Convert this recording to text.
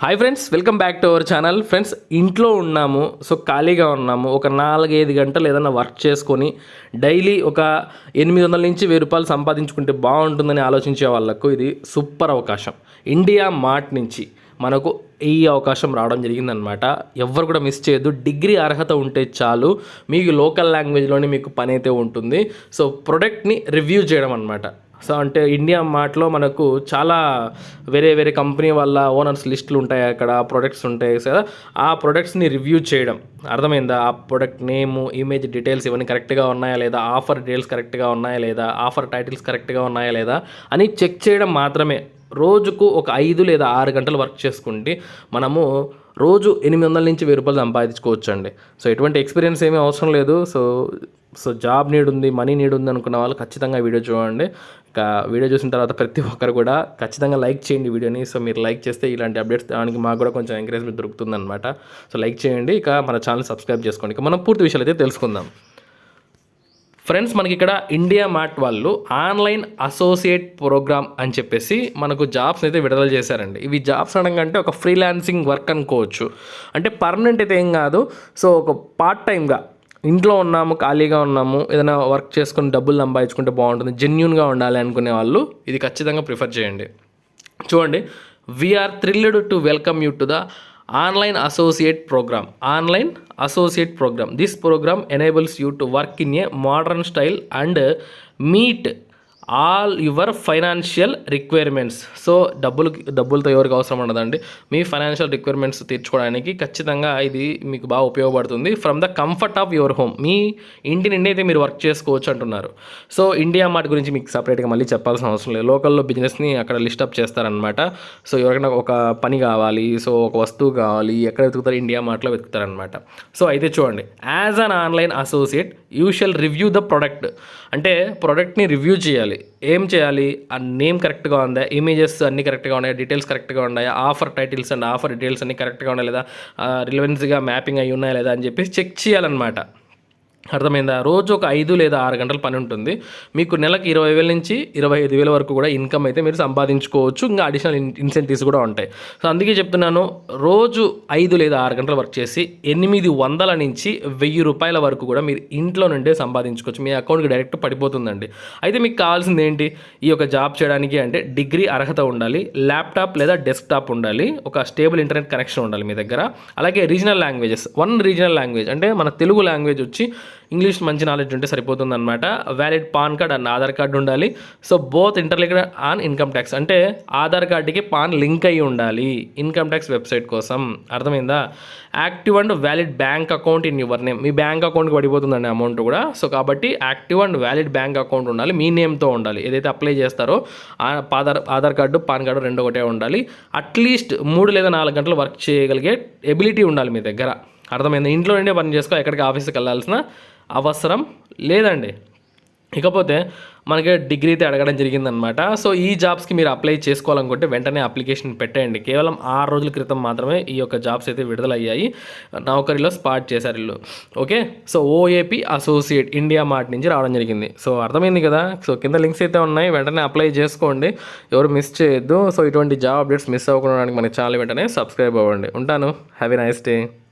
Hi friends, welcome back to our channel. Friends, ఇంట్లో ఉన్నాము, so ఖాళీగా ఉన్నాము. ఒక 4-5 గంటలు ఏదైనా వర్క్ చేసుకొని డైలీ ఒక 800 నుంచి 1000 రూపాయలు సంపాదించుకుంటే బాగుంటుందని ఆలోచించే వాళ్ళకు ఇది సూపర్ అవకాశం. ఇండియా మార్ట్ నుంచి మనకు ఈ అవకాశం రావడం జరిగిందనమాట. ఎవ్వరు కూడా మిస్ చేయొద్దు. డిగ్రీ అర్హత ఉంటే చాలు, మీకు లోకల్ లాంగ్వేజ్లోనే మీకు పని అయితే ఉంటుంది. సో ప్రొడక్ట్ని రివ్యూ చేయడం అనమాట. సో అంటే ఇండియా మార్ట్లో మనకు చాలా వేరే కంపెనీ వాళ్ళ ఓనర్స్ లిస్టులు ఉంటాయి, అక్కడ ప్రొడక్ట్స్ ఉంటాయి కదా. ఆ ప్రొడక్ట్స్ని రివ్యూ చేయడం, అర్థమైందా? ఆ ప్రొడక్ట్ నేము, ఇమేజ్ డీటెయిల్స్ ఇవన్నీ కరెక్ట్గా ఉన్నాయా లేదా, ఆఫర్ డీటెయిల్స్ కరెక్ట్గా ఉన్నాయా లేదా, ఆఫర్ టైటిల్స్ కరెక్ట్గా ఉన్నాయా లేదా అని చెక్ చేయడం మాత్రమే. రోజుకు ఒక 5 లేదా 6 గంటలు వర్క్ చేసుకుంటే మనము రోజు 800 నుంచి 1000 రూపాయలు సంపాదించుకోవచ్చు అండి. సో ఎటువంటి ఎక్స్పీరియన్స్ ఏమీ అవసరం లేదు. సో జాబ్ నీడ్ ఉంది, మనీ నీడ్ ఉంది అనుకున్న వాళ్ళు ఖచ్చితంగా వీడియో చూడండి. ఇక వీడియో చూసిన తర్వాత ప్రతి ఒక్కరు కూడా ఖచ్చితంగా లైక్ చేయండి వీడియోని. సో మీరు లైక్ చేస్తే ఇలాంటి అప్డేట్స్ దానికి మాకు కూడా కొంచెం ఎంకరేజ్మెంట్ దొరుకుతుందన్నమాట. సో లైక్ చేయండి, ఇక మన ఛానల్ సబ్స్క్రైబ్ చేసుకోండి. ఇక మనం పూర్తి విషయాలు అయితే తెలుసుకుందాం. ఫ్రెండ్స్, మనకి ఇక్కడ ఇండియా మార్ట్ వాళ్ళు ఆన్లైన్ అసోసియేట్ ప్రోగ్రామ్ అని చెప్పేసి మనకు జాబ్స్ అయితే విడుదల చేశారండి. ఇవి జాబ్స్ అనగా అంటే ఒక ఫ్రీలాన్సింగ్ వర్క్ అనుకోవచ్చు. అంటే పర్మనెంట్ అయితే ఏం కాదు. సో ఒక పార్ట్ టైమ్గా ఇంట్లో ఉన్నాము, ఖాళీగా ఉన్నాము, ఏదైనా వర్క్ చేసుకొని డబ్బులు సంపాదించుకుంటే బాగుంటుంది, జెన్యూన్గా ఉండాలి అనుకునే వాళ్ళు ఇది ఖచ్చితంగా ప్రిఫర్ చేయండి. చూడండి, we're thrilled to welcome you to the online associate program. This program enables you to work in a modern style and meet all your financial requirements. So డబ్బులతో ఎవరికి అవసరం ఉండదండి. మీ ఫైనాన్షియల్ రిక్వైర్మెంట్స్ తీర్చుకోవడానికి ఖచ్చితంగా ఇది మీకు బాగా ఉపయోగపడుతుంది. From the comfort of your home, మీ ఇంటి నుండి అయితే మీరు వర్క్ చేసుకోవచ్చు అంటున్నారు. సో ఇండియా మార్ట్ గురించి మీకు సపరేట్గా మళ్ళీ చెప్పాల్సిన అవసరం లేదు. లోకల్లో బిజినెస్ని అక్కడ లిస్టప్ చేస్తారనమాట. సో ఎవరికైనా ఒక పని కావాలి, సో ఒక వస్తువు కావాలి, ఎక్కడ వెతుకుతారు? ఇండియా మార్ట్లో వెతుకుతారనమాట. సో అయితే చూడండి, as an online associate you shall review the product. అంటే ప్రొడక్ట్ని రివ్యూ చేయాలి. ఏం చేయాలి? ఆ నేమ్ కరెక్ట్గా ఉందా, ఇమేజెస్ అన్నీ కరెక్ట్గా ఉన్నాయా, డీటెయిల్స్ కరెక్ట్గా ఉన్నాయా, offer titles and offer details అన్నీ కరెక్ట్గా ఉన్నాయా లేదా, రిలవెన్స్గా మ్యాపింగ్ అయ్యి ఉన్నాయా లేదా అని చెప్పేసి చెక్ చేయాలన్నమాట. అర్థమైందా? రోజు ఒక 5 లేదా 6 గంటల పని ఉంటుంది. మీకు నెలకు 20,000 నుంచి 25,000 వరకు కూడా ఇన్కమ్ అయితే మీరు సంపాదించుకోవచ్చు. ఇంకా అడిషనల్ ఇన్సెంటివ్స్ కూడా ఉంటాయి. సో అందుకే చెప్తున్నాను, రోజు 5 లేదా 6 గంటలు వర్క్ చేసి 800 నుంచి 1000 రూపాయల వరకు కూడా మీరు ఇంట్లో నుండే సంపాదించుకోవచ్చు. మీ అకౌంట్కి డైరెక్ట్ పడిపోతుందండి. అయితే మీకు కావాల్సింది ఏంటి? ఈ యొక్క జాబ్ చేయడానికి అంటే డిగ్రీ అర్హత ఉండాలి, ల్యాప్టాప్ లేదా డెస్క్టాప్ ఉండాలి, ఒక స్టేబుల్ ఇంటర్నెట్ కనెక్షన్ ఉండాలి మీ దగ్గర. అలాగే రీజనల్ లాంగ్వేజెస్, 1 రీజనల్ లాంగ్వేజ్ అంటే మన తెలుగు లాంగ్వేజ్ వచ్చి ఇంగ్లీష్ మంచి నాలెడ్జ్ ఉంటే సరిపోతుంది అనమాట. Valid pan card and Aadhaar card ఉండాలి. So both interlinked on income tax, అంటే ఆధార్ కార్డుకి పాన్ లింక్ అయ్యి ఉండాలి ఇన్కమ్ ట్యాక్స్ వెబ్సైట్ కోసం. అర్థమైందా? Active and valid bank account in your name, me bank అకౌంట్కి పడిపోతుందండి అమౌంట్ కూడా. సో కాబట్టి active and valid bank account ఉండాలి, మీ నేమ్తో ఉండాలి. ఏదైతే అప్లై చేస్తారో ఆధార్ కార్డు, పాన్ కార్డు 2 ఒకటే ఉండాలి. అట్లీస్ట్ 3 లేదా 4 గంటలు వర్క్ చేయగలిగే ఎబిలిటీ ఉండాలి మీ దగ్గర. అర్థమైంది? ఇంట్లో నుండే పని చేసుకో, ఎక్కడికి ఆఫీస్కి వెళ్ళాల్సిన అవసరం లేదండి. ఇకపోతే మనకి డిగ్రీ అయితే అడగడం జరిగిందనమాట. సో ఈ జాబ్స్కి మీరు అప్లై చేసుకోవాలనుకుంటే వెంటనే అప్లికేషన్ పెట్టేయండి. కేవలం 6 రోజుల క్రితం మాత్రమే ఈ యొక్క జాబ్స్ అయితే విడుదలయ్యాయి. నౌకరీలో స్పాట్ చేశారు వీళ్ళు. Okay, so OAP associate India mart నుంచి రావడం జరిగింది. సో అర్థమైంది కదా. సో కింద లింక్స్ అయితే ఉన్నాయి, వెంటనే అప్లై చేసుకోండి, ఎవరు మిస్ చేయొద్దు. సో ఇటువంటి జాబ్ అప్డేట్స్ మిస్ అవ్వకుండా మన ఛానల్ వెంటనే సబ్స్క్రైబ్ అవ్వండి. ఉంటాను. Have a nice day.